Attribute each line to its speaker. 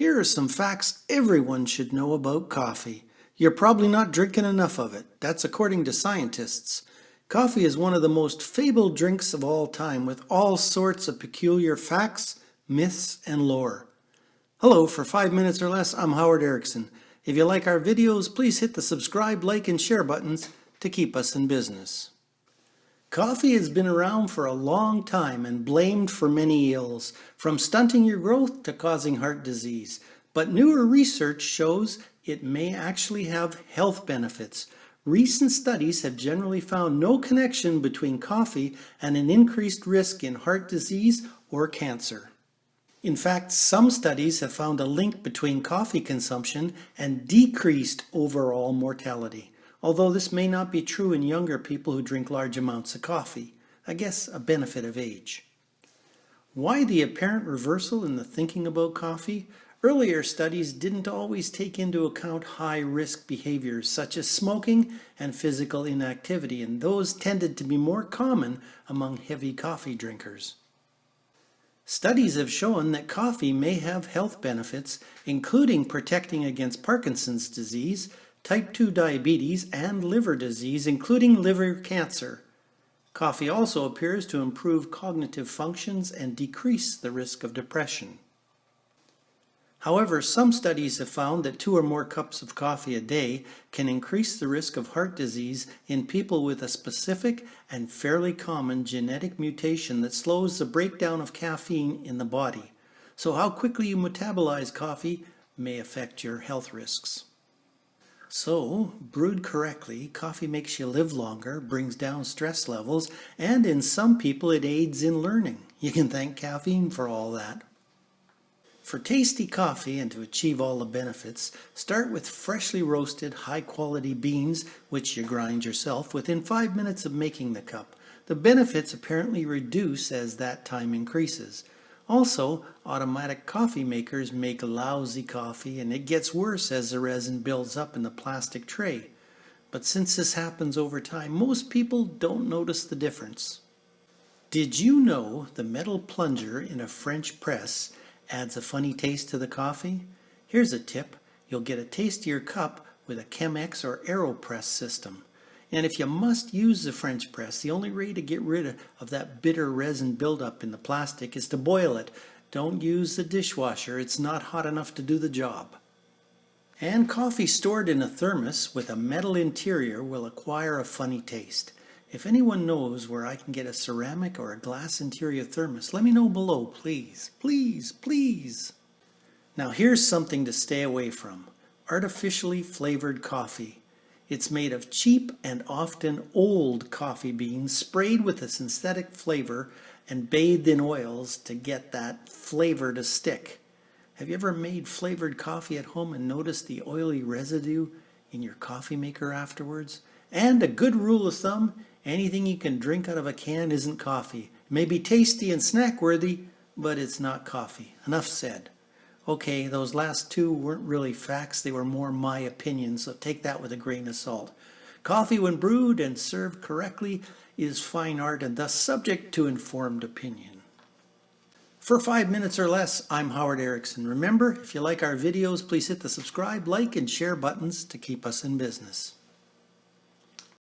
Speaker 1: Here are some facts everyone should know about coffee. You're probably not drinking enough of it. That's according to scientists. Coffee is one of the most fabled drinks of all time, with all sorts of peculiar facts, myths, and lore. Hello, for 5 minutes or less, I'm Howard Erickson. If you like our videos, please hit the subscribe, like, and share buttons to keep us in business. Coffee has been around for a long time and blamed for many ills, from stunting your growth to causing heart disease. But newer research shows it may actually have health benefits. Recent studies have generally found no connection between coffee and an increased risk in heart disease or cancer. In fact, some studies have found a link between coffee consumption and decreased overall mortality. Although this may not be true in younger people who drink large amounts of coffee. I guess a benefit of age. Why the apparent reversal in the thinking about coffee? Earlier studies didn't always take into account high-risk behaviors such as smoking and physical inactivity, and those tended to be more common among heavy coffee drinkers. Studies have shown that coffee may have health benefits, including protecting against Parkinson's disease, type 2 diabetes, and liver disease, including liver cancer. Coffee also appears to improve cognitive functions and decrease the risk of depression. However, some studies have found that 2 or more cups of coffee a day can increase the risk of heart disease in people with a specific and fairly common genetic mutation that slows the breakdown of caffeine in the body. So how quickly you metabolize coffee may affect your health risks. So, brewed correctly, coffee makes you live longer, brings down stress levels, and in some people it aids in learning. You can thank caffeine for all that. For tasty coffee and to achieve all the benefits, start with freshly roasted, high-quality beans, which you grind yourself, within 5 minutes of making the cup. The benefits apparently reduce as that time increases. Also, automatic coffee makers make lousy coffee, and it gets worse as the resin builds up in the plastic tray. But since this happens over time, most people don't notice the difference. Did you know the metal plunger in a French press adds a funny taste to the coffee? Here's a tip. You'll get a tastier cup with a Chemex or AeroPress system. And if you must use the French press, the only way to get rid of that bitter resin buildup in the plastic is to boil it. Don't use the dishwasher, it's not hot enough to do the job. And coffee stored in a thermos with a metal interior will acquire a funny taste. If anyone knows where I can get a ceramic or a glass interior thermos, let me know below, please. Please, please. Now here's something to stay away from. Artificially flavored coffee. It's made of cheap and often old coffee beans sprayed with a synthetic flavor and bathed in oils to get that flavor to stick. Have you ever made flavored coffee at home and noticed the oily residue in your coffee maker afterwards? And a good rule of thumb, anything you can drink out of a can isn't coffee. It may be tasty and snack-worthy, but it's not coffee. Enough said. Okay, those last 2 weren't really facts, they were more my opinions, so take that with a grain of salt. Coffee, when brewed and served correctly, is fine art and thus subject to informed opinion. For 5 minutes or less, I'm Howard Erickson. Remember, if you like our videos, please hit the subscribe, like, and share buttons to keep us in business.